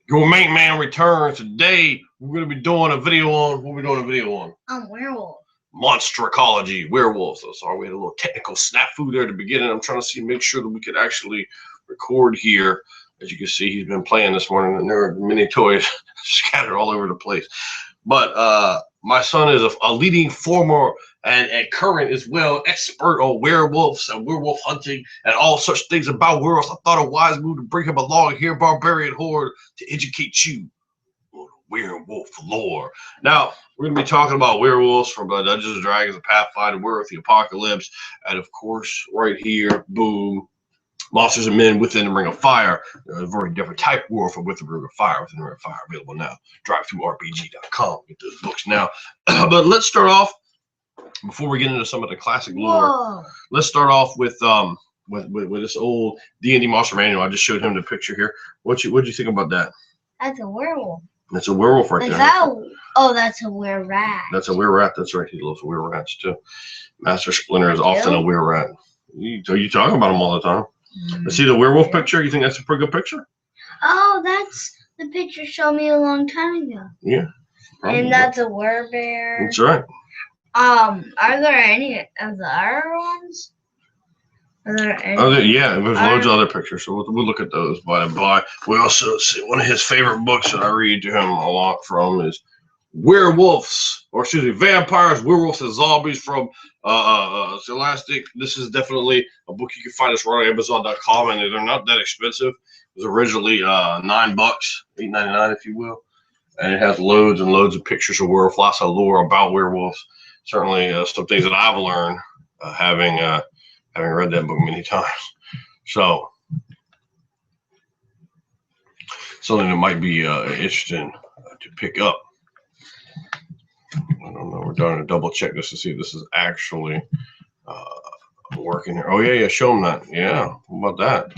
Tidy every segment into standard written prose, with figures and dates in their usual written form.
Your main man returns. Today, we're going to be doing a video on, what are we doing a video on? Werewolf. Monster Ecology, werewolves. So sorry, we had a little technical snafu there at the beginning. I'm trying to make sure that we could actually record here. As you can see, he's been playing this morning, and there are many toys scattered all over the place. But my son is a leading former and current as well expert on werewolves and werewolf hunting and all such things about werewolves. I thought a wise move to bring him along here, Barbarian Horde, to educate you on werewolf lore. Now, we're going to be talking about werewolves from Dungeons and Dragons, the Pathfinder, Werewolf, the Apocalypse, and of course, right here, boom, Monsters and Men Within the Ring of Fire. A very different type of werewolf from Within the Ring of Fire. Within the Ring of Fire, available now. DriveThruRPG.com. Get those books now. But let's start off, before we get into some of the classic lore, let's start off with this old D&D Monster Manual. I just showed him the picture here. What'd you think about that? That's a werewolf. That's a werewolf right there. That's a were-rat. That's a were-rat. That's right. He loves were-rats too. Master Splinter is often a were-rat. You talk about him all the time. See the werewolf picture? You think that's a pretty good picture? Oh, that's the picture showed me a long time ago. Yeah. Probably. And that's a werebear. That's right. Are there any of the other ones? Are there any? Yeah, there's loads of other pictures, so we'll look at those by and by. We also see one of his favorite books that I read to him a lot from is Vampires, Werewolves, and Zombies from Scholastic. This is definitely a book you can find us right on Amazon.com, and they're not that expensive. It was originally $9, $8.99 if you will, and it has loads and loads of pictures of werewolves, lots of lore about werewolves. Certainly some things that I've learned having read that book many times. So something that might be interesting to pick up. I don't know. We're going to double check this to see if this is actually working here. Oh yeah, show them that. Yeah, how about that?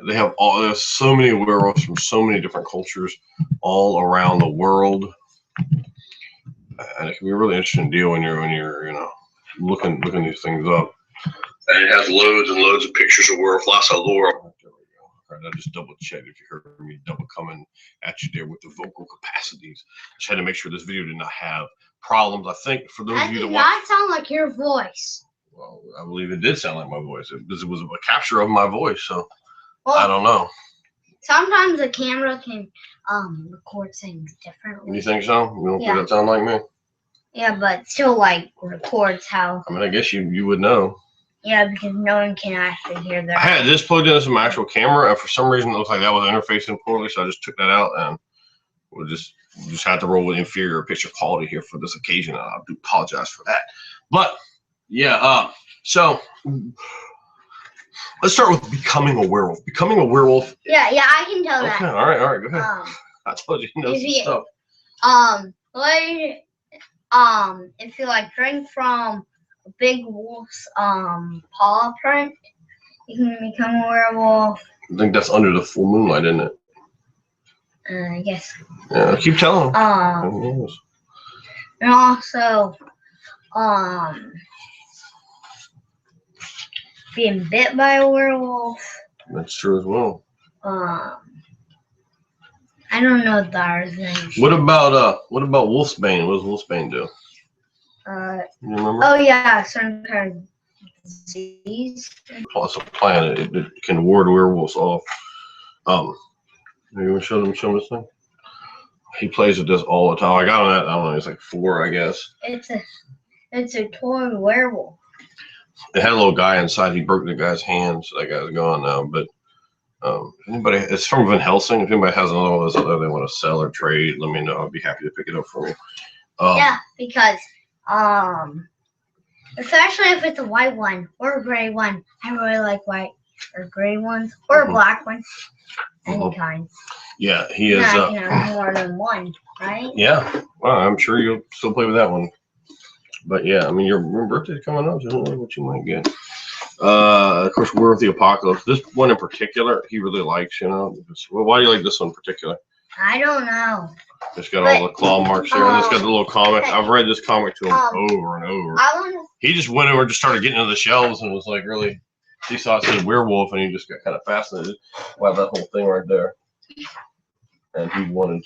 They have there's so many werewolves from so many different cultures all around the world, and it can be a really interesting deal when you're looking these things up. And it has loads and loads of pictures of werewolf, lots of lore. There we go. All right, I just double checked if you heard me double coming at you there with the vocal capacities. Just had to make sure this video did not have problems. I think for those of you that watch, that sound like your voice. Well, I believe it did sound like my voice. It was a capture of my voice, so I don't know. Sometimes the camera can record things differently. You think so? You don't think that sound like me? Yeah, but still like records how. I mean, I guess you would know. Yeah, because no one can actually hear their. I had this plugged into my actual camera, and for some reason it looks like that was interfacing poorly, so I just took that out, and we'll just had to roll with inferior picture quality here for this occasion. I do apologize for that. But yeah, so let's start with becoming a werewolf. Becoming a werewolf. Yeah, I can tell that. Okay, all right, go ahead. I told you know some stuff. If you like drink from a big wolf's paw print, you can become a werewolf. I think that's under the full moonlight, isn't it? I guess. Yeah, keep telling them. And also, being bit by a werewolf. That's true as well. I don't know the other things. What about wolfsbane? What does wolfsbane do? You remember? Oh yeah, certain kind of disease. Plus a plant. It can ward werewolves off. You want to show them this thing? He plays with this all the time. I got him at, I don't know, it's like 4, I guess. It's a toy werewolf. It had a little guy inside. He broke the guy's hand, so that guy's gone now. But anybody, it's from Van Helsing. If anybody has another one of those out there they want to sell or trade, let me know. I'd be happy to pick it up for you. Yeah, because especially if it's a white one or a gray one. I really like white or gray ones or black ones. Any kind. Yeah, he is. I can have more than one, right? Yeah, well, I'm sure you'll still play with that one. But yeah, I mean, your birthday's coming up, so I don't know what you might get. Of course, Werewolf the Apocalypse. This one in particular, he really likes, Well, why do you like this one in particular? I don't know. It's got all the claw marks there, and it's got the little comic. I've read this comic to him over and over. He just went over and just started getting into the shelves and was like, really, he saw it said werewolf, and he just got kind of fascinated. Wow, that whole thing right there. and he wanted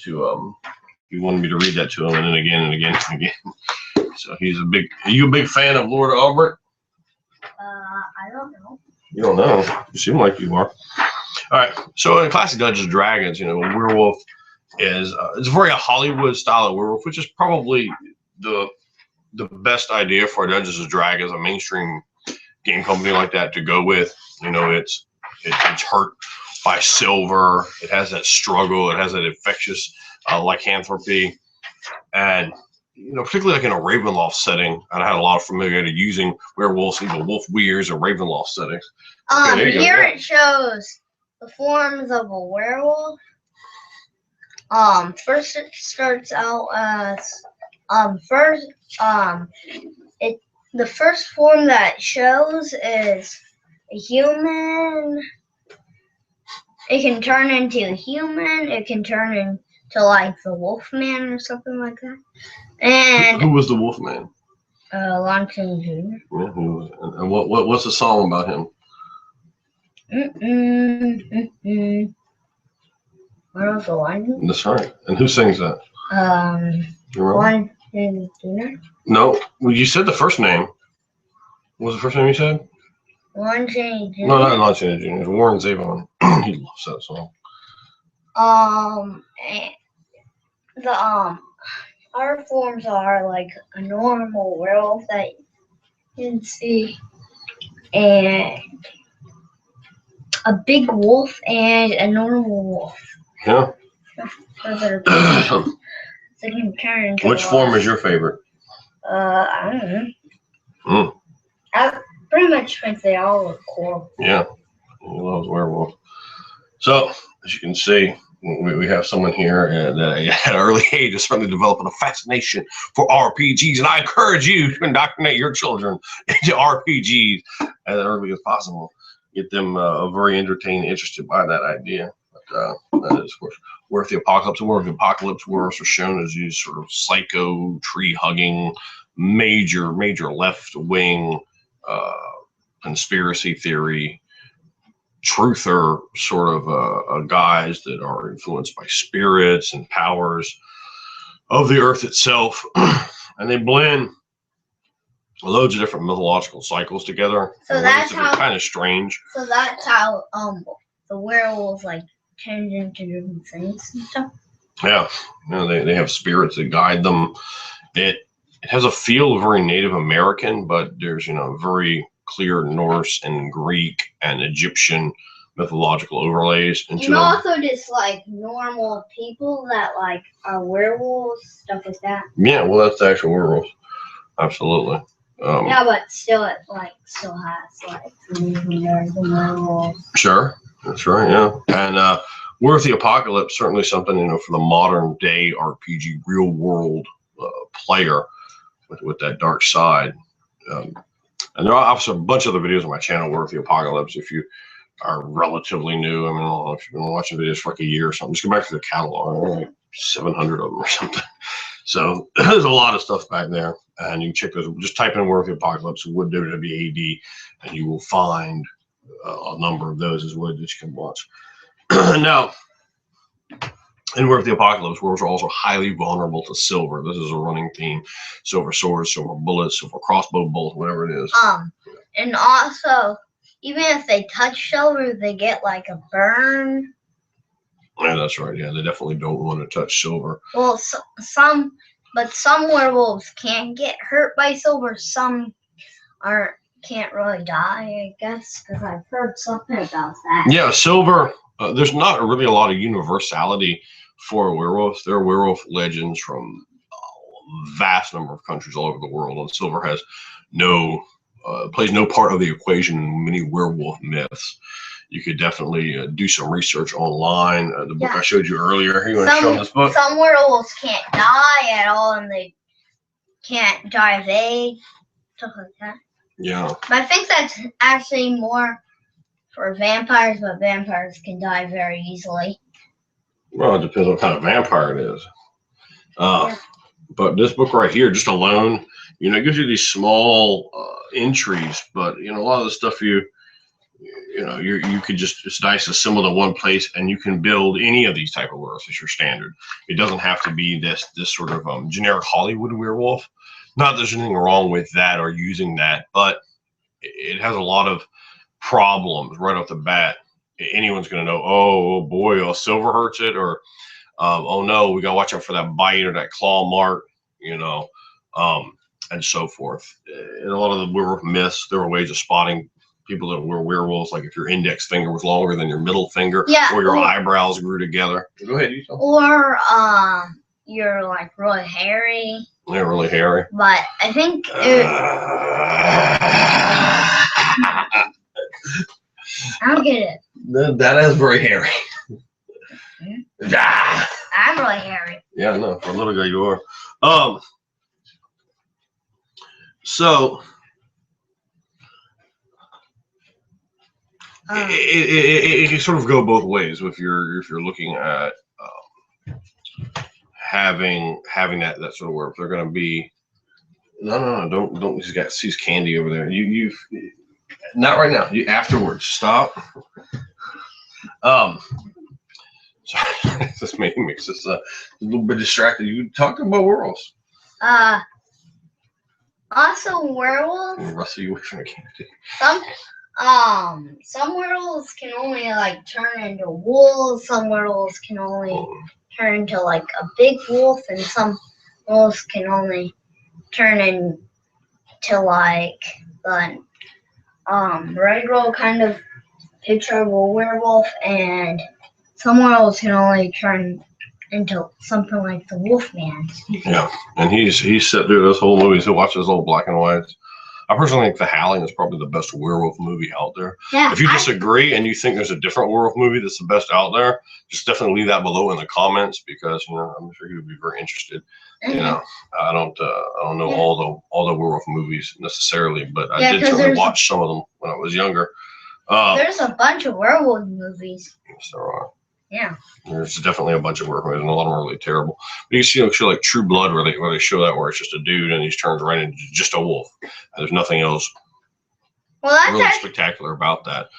me to read that to him, and then again and again and again. So he's are you a big fan of Lord Albert? I don't know. You don't know. You seem like you are. All right. So in classic Dungeons and Dragons, a werewolf is it's a very Hollywood style of werewolf, which is probably the best idea for Dungeons and Dragons, a mainstream game company like that to go with. It's hurt by silver. It has that struggle. It has that infectious lycanthropy, and particularly like in a Ravenloft setting, and I had a lot of familiarity using werewolves in the wolf weirs or Ravenloft settings. Here it shows the forms of a werewolf. First it starts out as the first form that it shows is a human. It can turn into a human. It can turn into like the Wolfman or something like that. And who was the Wolfman? Longton Jr. Yeah, and what's the song about him? Where's the one? That's right. And who sings that? Longton Jr. No, well, you said the first name. What was the first name you said? Longton Jr. No, not Longton Jr. It's Warren Zevon. He loves that song. Our forms are like a normal werewolf that you can see, and a big wolf and a normal wolf. Yeah. They can turn into Which form is your favorite? I don't know. I pretty much think they all look cool. Yeah, he loves werewolf. So as you can see, we have someone here that at an early age is certainly developing a fascination for RPGs, and I encourage you to indoctrinate your children into RPGs as early as possible. Get them very entertained, interested by that idea. But that is, of course, Werewolf the Apocalypse. Werewolf the Apocalypse werewolves are shown as these sort of psycho, tree-hugging, major left-wing conspiracy theory truther sort of guys that are influenced by spirits and powers of the earth itself, and they blend loads of different mythological cycles together. So that's how kind of strange. So that's how the werewolves like change into different things and stuff. Yeah, they have spirits that guide them. It has a feel very Native American, but there's very clear Norse and Greek and Egyptian mythological overlays into them. Also just like normal people that like are werewolves, stuff like that. Yeah, well, that's the actual werewolf. Absolutely. Yeah, but still it still has like the werewolves. Sure, that's right. Yeah, and Werewolf the Apocalypse certainly something for the modern day RPG real world player with that dark side. And there are also a bunch of other videos on my channel, Werewolf the Apocalypse. If you are relatively new, I mean, I don't know if you've been watching videos for like a year or something, just go back to the catalog. There are like 700 of them or something. So there's a lot of stuff back there, and you can check those. Just type in Werewolf the Apocalypse, Wood WWAD, and you will find a number of those as well that you can watch. Now, in Werewolf the Apocalypse, werewolves are also highly vulnerable to silver. This is a running theme: silver swords, silver bullets, silver crossbow bolts, whatever it is. And also, even if they touch silver, they get like a burn. Yeah, that's right. Yeah, they definitely don't want to touch silver. Well, some werewolves can get hurt by silver. Some can't really die, I guess, because I've heard something about that. Yeah, silver. There's not really a lot of universality for werewolves. There are werewolf legends from a vast number of countries all over the world, and silver has plays no part of the equation in many werewolf myths. You could definitely do some research online. The book I showed you earlier. You want to show them this book? Some werewolves can't die at all, and they can't die of age, stuff like that. Yeah. But I think that's actually more for vampires, but vampires can die very easily. Well, it depends on what kind of vampire it is. But this book right here, just alone, it gives you these small entries, but a lot of the stuff you you could just, it's nice to assemble to one place, and you can build any of these type of werewolves as your standard. It doesn't have to be this sort of generic Hollywood werewolf. Not that there's anything wrong with that or using that, but it has a lot of problems right off the bat. Anyone's going to know, oh boy, silver hurts it, or oh no, we got to watch out for that bite or that claw mark, and so forth. In a lot of the werewolf myths, there were ways of spotting people that were werewolves, like if your index finger was longer than your middle finger, or your eyebrows grew together. Go ahead, you tell. Or you're like really hairy. Yeah, really hairy. But I think I don't get it. That is very hairy. I'm really hairy. Yeah, I know. For a little guy, you are. So it can sort of go both ways if you're looking at having that sort of werewolf. They're going to be no, don't. He's got sees candy over there. You not right now. You afterwards. Stop. Sorry, this makes us a little bit distracted. You talking about werewolves? Also werewolves. Russell, you away from the candy. Some werewolves can only like turn into wolves. Some werewolves can only turn into like a big wolf, and some wolves can only turn into like the regular kind of picture of a werewolf, and some werewolves can only turn into something like the Wolfman. Yeah, and he's sat through this whole movie. He watches old black and whites. I personally think The Howling is probably the best werewolf movie out there. Yeah, if you disagree and you think there's a different werewolf movie that's the best out there, just definitely leave that below in the comments, because I'm sure you'd be very interested. I don't know all the werewolf movies necessarily, but I did certainly watch some of them when I was younger. There's a bunch of werewolf movies. Yes, there are. Yeah. There's definitely a bunch of werewolf movies, and a lot of them are really terrible. But you see a show like True Blood where they show that, where it's just a dude and he turns right into just a wolf. And there's nothing else really spectacular about that.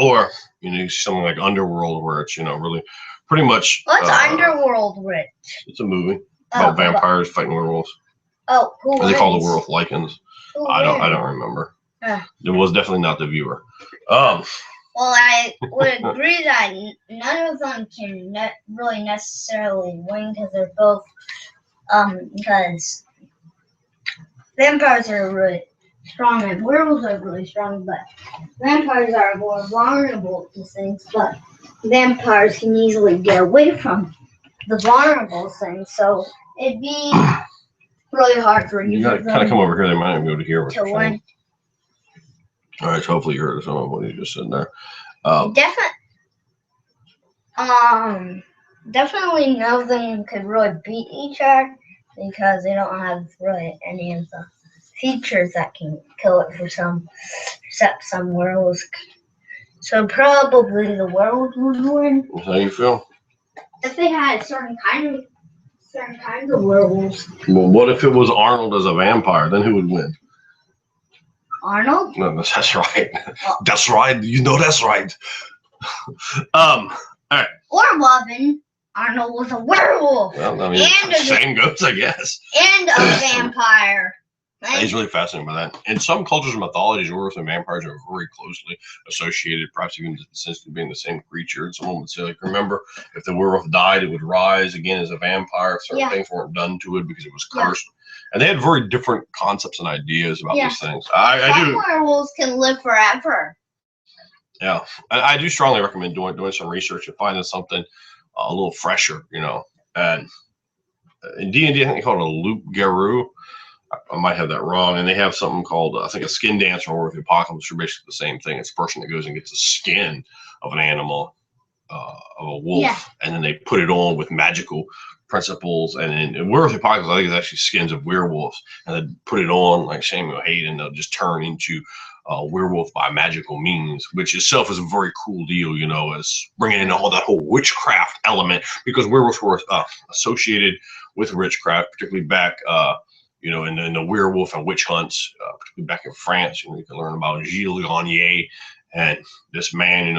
Or you see something like Underworld, where it's really pretty much. What's Underworld, Rich? It's a movie about vampires fighting werewolves. Oh, who wins? They call the werewolf lichens. I don't remember. It was definitely not the viewer. Well, I would agree that none of them can really necessarily win, because they're both because vampires are really strong and werewolves are really strong, but vampires are more vulnerable to things. But vampires can easily get away from the vulnerable things, so it'd be really hard for you. You gotta kind of come over here. They might not be able to hear what you're saying. Win. All right, so hopefully you heard some of what you just said there. Definitely none of them could really beat each other, because they don't have really any of the features that can kill it except some werewolves. So probably the werewolves would win. How you feel? If they had certain kinds of werewolves. Well, what if it was Arnold as a vampire? Then who would win? Arnold? No, that's right. That's right. That's right. All right. Or Robin. Arnold was a werewolf. Well, I mean, same goes, I guess. And a vampire. He's really fascinated by that. In some cultures and mythologies, werewolves and vampires are very closely associated, perhaps even essentially being the same creature. And someone would say, like, remember, if the werewolf died, it would rise again as a vampire. Certain things weren't done to it because it was cursed. And they had very different concepts and ideas about these things. Some werewolves can live forever. Yeah, I do strongly recommend doing some research and finding something a little fresher, And in D&D, I think they call it a loup-garou. I might have that wrong. And they have something called, I think, a skin dancer, or with the apocalypse, are basically the same thing. It's a person that goes and gets the skin of an animal, of a wolf, and then they put it on with magical principles. And in Werewolf the Apocalypse, I think it's actually skins of werewolves, and they put it on like Samuel Hayden. They'll just turn into a werewolf by magical means, which itself is a very cool deal, as bringing in all that whole witchcraft element, because werewolves were associated with witchcraft, particularly back, in the werewolf and witch hunts, particularly back in France. You can learn about Gilles Garnier and this man,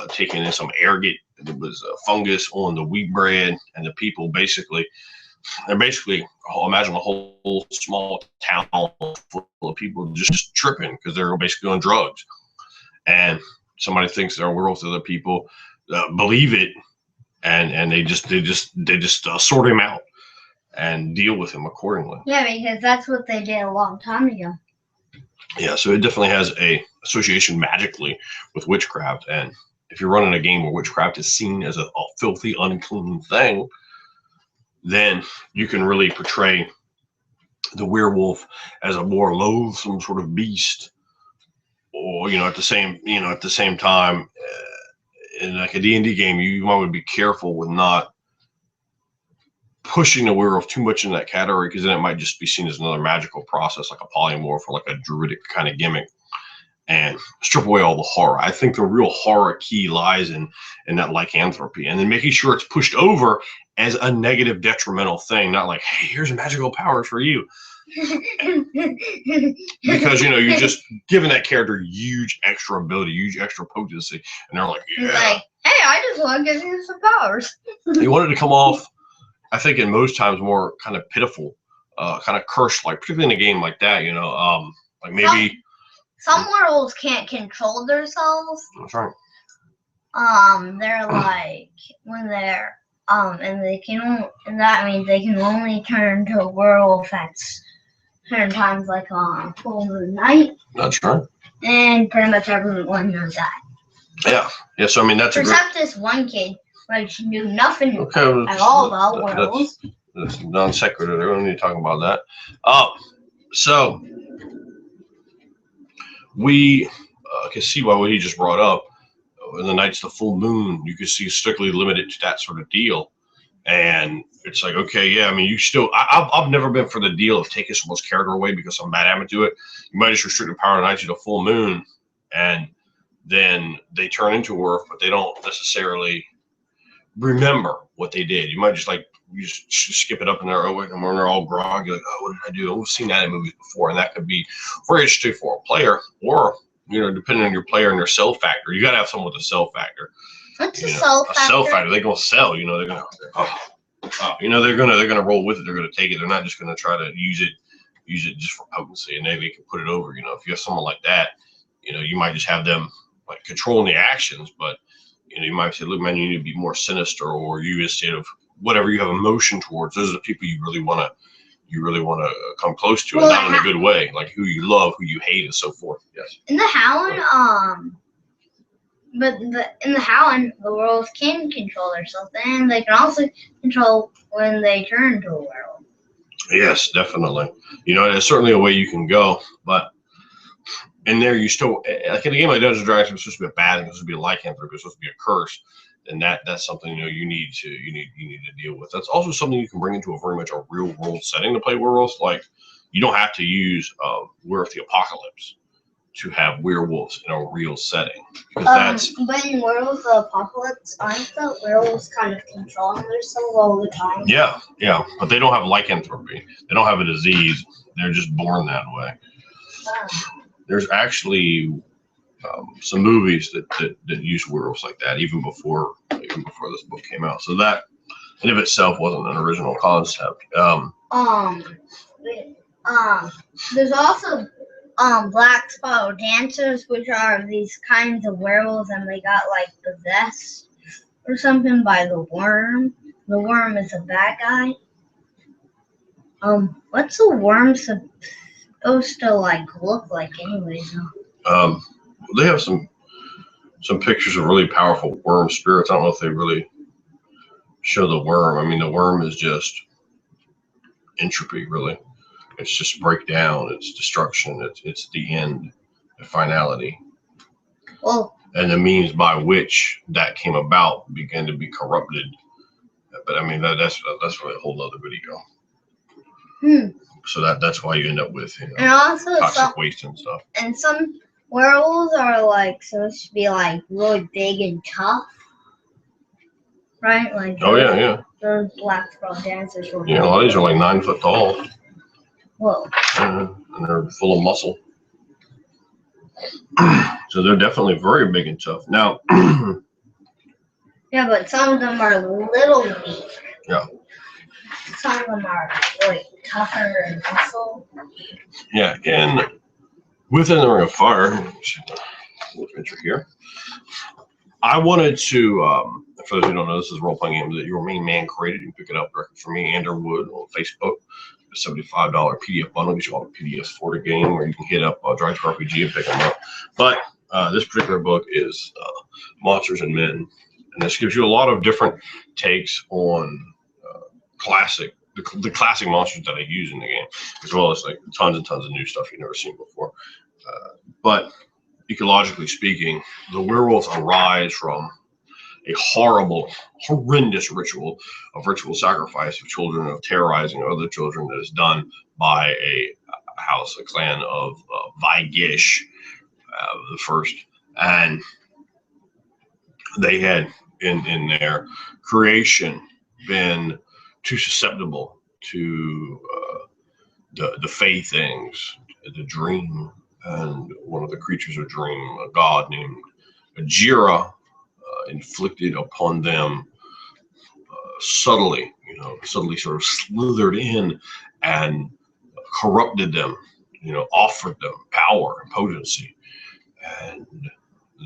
taking in some ergot. There was a fungus on the wheat bread, and the people they're basically, imagine a whole small town full of people just tripping because they're basically on drugs. And somebody thinks they're werewolves. Other people believe it, and they just sort him out and deal with him accordingly. Yeah, because that's what they did a long time ago. Yeah, so it definitely has a association magically with witchcraft. And if you're running a game where witchcraft is seen as a filthy, unclean thing, then you can really portray the werewolf as a more loathsome sort of beast. Or, at the same time, in like a D&D game, you want to be careful with not pushing the werewolf too much in that category, because then it might just be seen as another magical process, like a polymorph or like a druidic kind of gimmick, and strip away all the horror. I think the real horror key lies in that lycanthropy, and then making sure it's pushed over as a negative, detrimental thing, not like, hey, here's magical powers for you. Because you're just giving that character huge extra ability, huge extra potency, and they're like, yeah. Like, hey, I just want to give you some powers. You wanted to come off, I think, in most times more kind of pitiful, kind of cursed, like particularly in a game like that. Like maybe some werewolves can't control themselves. That's right. They're like when they're and that means they can only turn into a werewolf at certain times, like on full moon night. That's right. And pretty much everyone knows that. Yeah. So I mean, that's except this one kid, which knew nothing at all about werewolves. That's non sequitur. We don't need to talk about that. So we can see why what he just brought up. In the nights of the full moon, you can see strictly limited to that sort of deal. And it's like, okay, yeah, I mean, you still, I've never been for the deal of taking someone's character away because I'm bad at it. You might just restrict the power of the night to the full moon, and then they turn into a werewolf, but they don't necessarily remember what they did. You might just you just skip it up in there, when they're all groggy, like, oh, what did I do? We've seen that in movies before, and that could be very interesting for a player, or, depending on your player and their sell factor. You got to have someone with a sell factor. What's a sell factor? A sell factor. They're gonna sell. They're gonna. They're gonna roll with it. They're gonna take it. They're not just gonna try to use it just for potency, and then they can put it over. If you have someone like that, you might just have them like controlling the actions, but you might say, look, man, you need to be more sinister, or you, instead of whatever you have emotion towards, those are the people you really want to come close to, and not in a good way, like who you love, who you hate, and so forth. Yes. In the Howland, in the Howland, the werewolves can control themselves, and they can also control when they turn into a werewolf. Yes, definitely. There's certainly a way you can go, but in there you still, like in a game like Dungeons & Dragons, it's supposed to be a bad thing, it's supposed to be a lycanthropy, it's supposed to be a curse, and that's something you need to deal with. That's also something you can bring into a very much a real world setting to play werewolves. Like, you don't have to use Werewolf the Apocalypse to have werewolves in a real setting, because but in Werewolf the Apocalypse, aren't the werewolves kind of controlling themselves all the time? Yeah, but they don't have lycanthropy. They don't have a disease. They're just born that way. There's actually some movies that use werewolves like that, even before this book came out. So that in of itself wasn't an original concept. There's also black spiral dancers, which are these kinds of werewolves, and they got like possessed or something by the worm. The worm is a bad guy. What's a worm supposed to look like anyways? They have some pictures of really powerful worm spirits. I don't know if they really show the worm. I mean, the worm is just entropy, really. It's just breakdown. It's destruction. It's the end, the finality. Well, and the means by which that came about began to be corrupted. But I mean, that's really a whole other video. So that's why you end up with and also toxic waste and stuff. And some werewolves are supposed to be really big and tough, right? Those black spiral dancers were. Yeah, a lot of these are 9 foot tall. Whoa. And they're full of muscle. So they're definitely very big and tough. Now, Yeah, but some of them are little weak. Yeah. Some of them are like tougher and muscle. yeah, and within the Ring of Fire, little picture here. I wanted to, for those who don't know, this is a role-playing game that Your Main Man created. You can pick it up directly from me, Andrew Wood, on Facebook. A $75 PDF bundle gives you all the PDFs for the game, or you can hit up Drive to RPG and pick them up. But this particular book is Monsters and Men, and this gives you a lot of different takes on the classic monsters that I use in the game, as well as like tons and tons of new stuff you've never seen before. But ecologically speaking, the werewolves arise from a horrible, horrendous ritual of ritual sacrifice of children, of terrorizing other children that is done by a house, a clan of Vigish, the first. And they had, in their creation, been too susceptible to the fey things, the dream. And one of the creatures of dream, a god named Ajira, inflicted upon them subtly sort of slithered in and corrupted them, offered them power and potency. And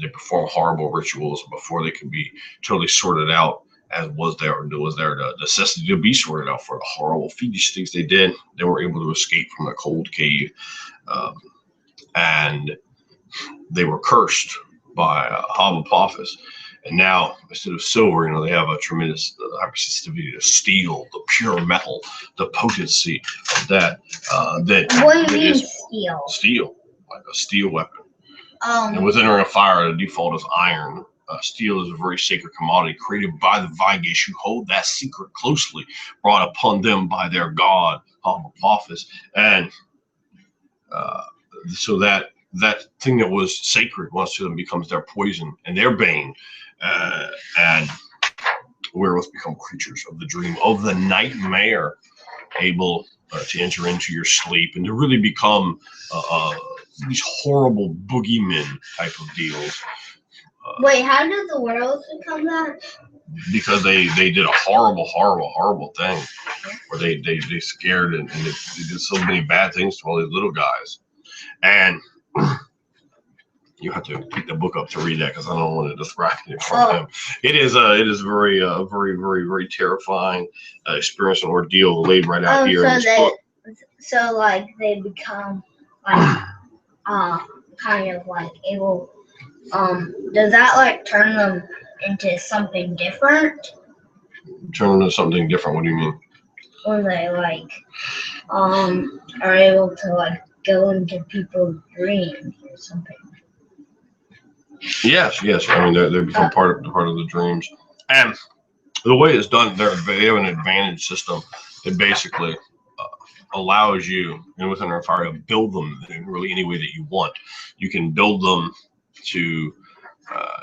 they perform horrible rituals before they could be totally sorted out, as was there the necessity to be sorted out for the horrible fiendish things they did. They were able to escape from the cold cave. And they were cursed by Homopophis. And now, instead of silver, they have a tremendous hypersensitivity to steel, the pure metal, the potency of that. What do you mean steel? Steel, like a steel weapon. And within Ring of Fire, the default is iron. Steel is a very sacred commodity created by the Vigish, who hold that secret closely, brought upon them by their god, Homopophis. And so that thing that was sacred once to them becomes their poison and their bane. And werewolves become creatures of the dream, of the nightmare, able to enter into your sleep and to really become these horrible boogeymen type of deals. Wait, how did the werewolves become that? Because they did a horrible thing where they scared and they did so many bad things to all these little guys. And you have to pick the book up to read that, because I don't want to describe it from him. It is very very terrifying experience and ordeal laid right out here in this book. So like they become like kind of like able. Does that like turn them into something different? Turn them into something different? What do you mean? When they like are able to like go into people's dreams or something. Yes. I mean, they become part of the dreams, and the way it's done, they have an advantage system that basically allows you, within our fire, to build them in really any way that you want. You can build them to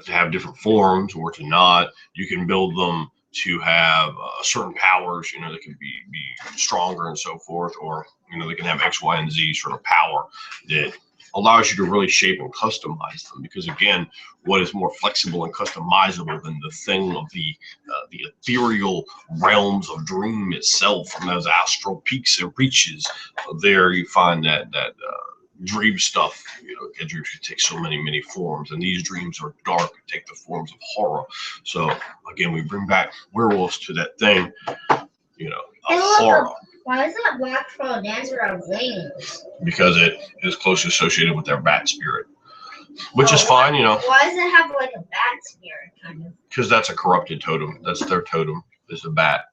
have different forms or to not. You can build them to have certain powers, that can be stronger and so forth, or they can have X, Y, and Z sort of power that allows you to really shape and customize them. Because again, what is more flexible and customizable than the thing of the ethereal realms of dream itself, from those astral peaks and reaches? There you find that dream stuff, dreams can take so many forms, and these dreams are dark and take the forms of horror. So again, we bring back werewolves to that thing, horror. Why is that black troll dancer have wings? Because it is closely associated with their bat spirit, which is fine, Why does it have like a bat spirit kind of? Because that's a corrupted totem. That's their totem, is the bat.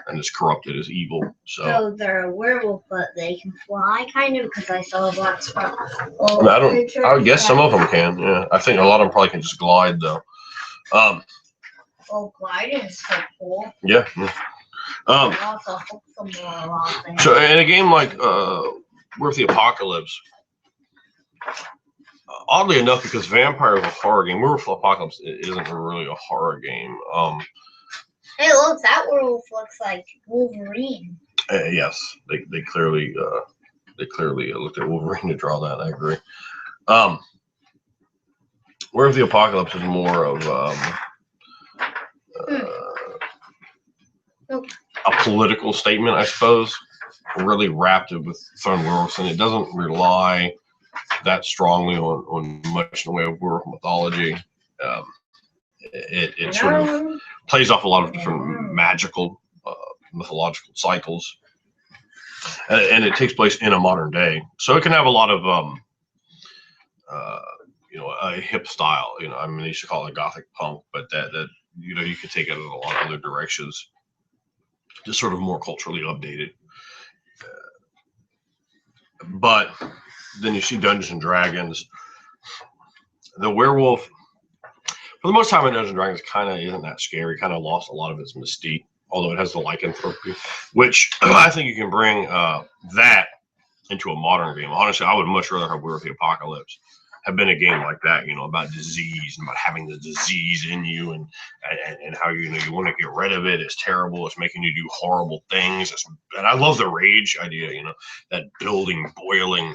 And it's corrupted as evil. So they're a werewolf, but they can fly, kind of, because I saw a black spot. I would guess some of them can. Yeah, I think a lot of them probably can just glide though. Gliding is so cool. Yeah. So in a game like Werewolf the Apocalypse, oddly enough, because Vampire is a horror game, Werewolf the Apocalypse isn't really a horror game. Hey, look, that werewolf looks like Wolverine. Yes, they clearly looked at Wolverine to draw that. I agree. Where of the Apocalypse is more of a political statement, I suppose, really wrapped it with throwing werewolves, and it doesn't rely that strongly on much in the way of werewolf mythology. It sort of plays off a lot of different magical, mythological cycles, and it takes place in a modern day, so it can have a lot of a hip style. I mean, they used to call it gothic punk, but that you could take it in a lot of other directions, just sort of more culturally updated. But then you see Dungeons and Dragons. The werewolf, for the most time in Dungeons and Dragons, kind of isn't that scary. Kind of lost a lot of its mystique, although it has the lycanthropy, which I think you can bring that into a modern game. Honestly, I would much rather have Werewolf the Apocalypse have been a game like that, about disease and about having the disease in you, and how you want to get rid of it. It's terrible. It's making you do horrible things. And I love the rage idea, that building, boiling,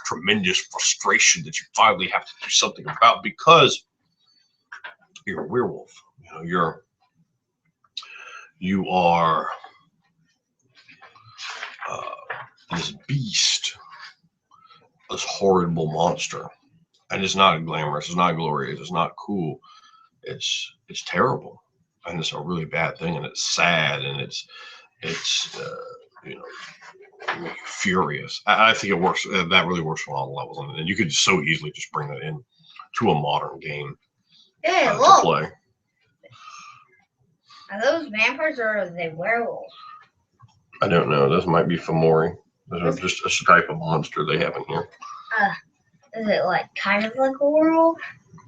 tremendous frustration that you finally have to do something about because you're a werewolf. You are this beast, this horrible monster, and it's not glamorous, it's not glorious, it's not cool, it's terrible, and it's a really bad thing, and it's sad, and it's furious. I think it works. That really works on all levels, and you could so easily just bring that in to a modern game to play. Are those vampires or are they werewolves? I don't know. Those might be Fomori. Those are just a type of monster they have in here. Is it kind of like a werewolf?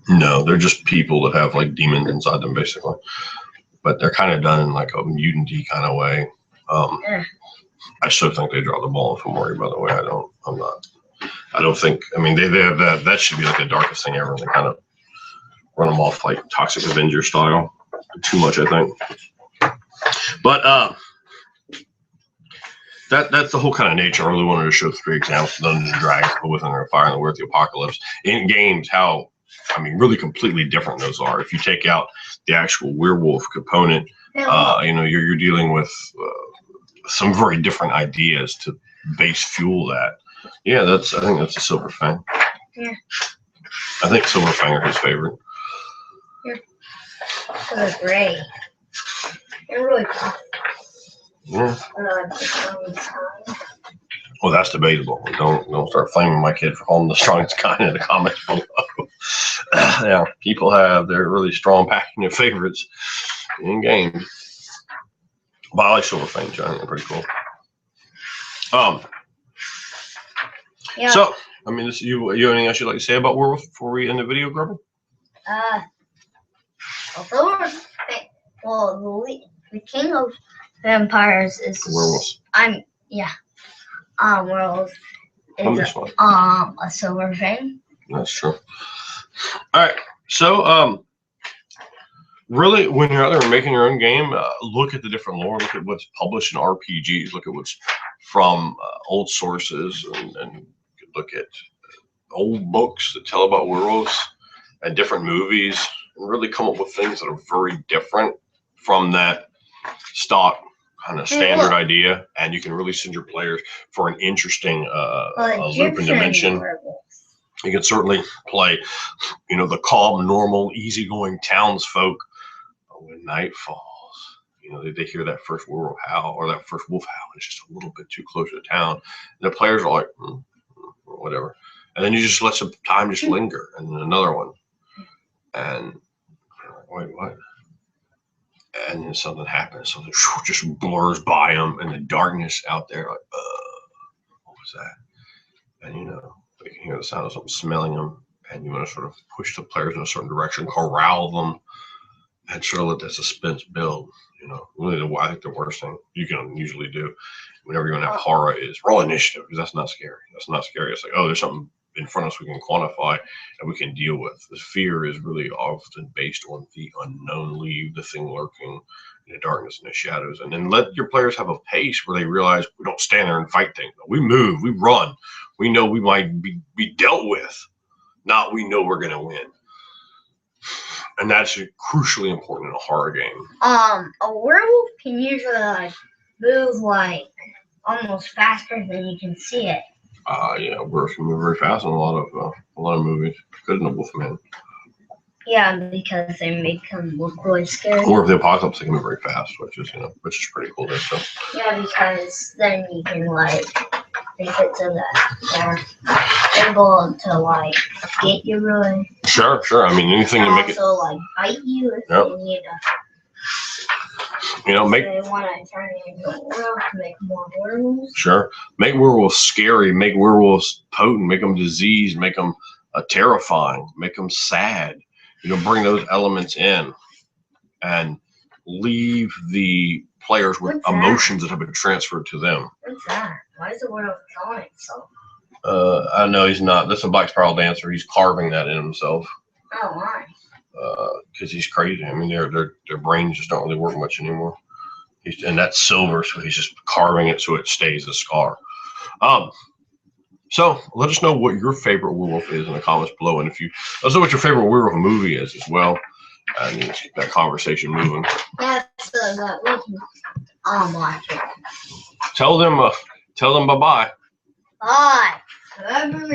No, they're just people that have demons inside them, basically. But they're kind of done in a mutant-y kind of way. I still think they draw the ball in Fomori, by the way. I don't think. I mean, they have that should be the darkest thing ever. They kind of run them off Toxic Avenger style. Too much, I think. But that's the whole kind of nature. I really wanted to show 3 examples of Dungeons and Dragons, but within their Fire and the Werewolf the Apocalypse in games. How, really completely different those are. If you take out the actual werewolf component, you're dealing with some very different ideas to base fuel that. Yeah, I think that's a Silver Fang. Yeah. I think Silver Fang are his favorite. Yeah. They're great. They're really cool. Yeah. Well, that's debatable. Don't start flaming my kid for calling the strongest kind in the comments below. Yeah, people have their really strong packing of favorites in games. But I like Silver Fang, Johnny. They're pretty cool. Yeah. So, you have anything else you'd like to say about Werewolf before we end the video, Grubber? The king of vampires is werewolves. Werewolf is a Silver Fang. That's true. All right, so really, when you're out there making your own game, look at the different lore, look at what's published in RPGs, look at what's from old sources, and look at old books that tell about werewolves and different movies, and really come up with things that are very different from that stock kind of standard idea, and you can really send your players for an interesting loop and dimension. You can certainly play, the calm, normal, easygoing townsfolk. When night falls, they hear that first werewolf howl or that first wolf howl, and it's just a little bit too close to the town. And the players are like, whatever. And then you just let some time just linger, and then another one. And wait, what? And then something happens. Something just blurs by them, and the darkness out there, what was that? And they can hear the sound of something smelling them, and you want to sort of push the players in a certain direction, corral them, and sort of let that suspense build. Really, I think the worst thing you can usually do whenever you're going to have horror is roll initiative, because that's not scary. That's not scary. It's like, oh, there's something in front of us we can quantify and we can deal with. The fear is really often based on the unknown. Leave the thing lurking in the darkness and the shadows, and then let your players have a pace where they realize we don't stand there and fight things. We move, we run. We know we might be dealt with, not we know we're going to win. And that's crucially important in a horror game. A werewolf can usually like move like almost faster than you can see it. Yeah, werewolves can move very fast in a lot of movies. Good in the Wolfman. Yeah, because they make them look really scary. Or if the apocalypse, they can move very fast, which is pretty cool. There, so. Yeah, because then you can like make it so that they're able to like get you really. Sure. I mean, anything to make it. Also, like bite you if they need to. Make. They want to turn you into a werewolf to make more werewolves. Sure. Make werewolves scary. Make werewolves potent. Make them diseased. Make them terrifying. Make them sad. Bring those elements in, and leave the players with emotions that have been transferred to them. What's that? Why is the werewolf killing itself? I know he's not. That's a Black Spiral Dancer. He's carving that in himself. Oh, why? Because he's crazy. I mean, their brains just don't really work much anymore. And that's silver, so he's just carving it so it stays a scar. So let us know what your favorite werewolf is in the comments below, and let us know what your favorite werewolf movie is as well. And let's keep that conversation moving. That's that we can watch it. Tell them bye-bye. Bye.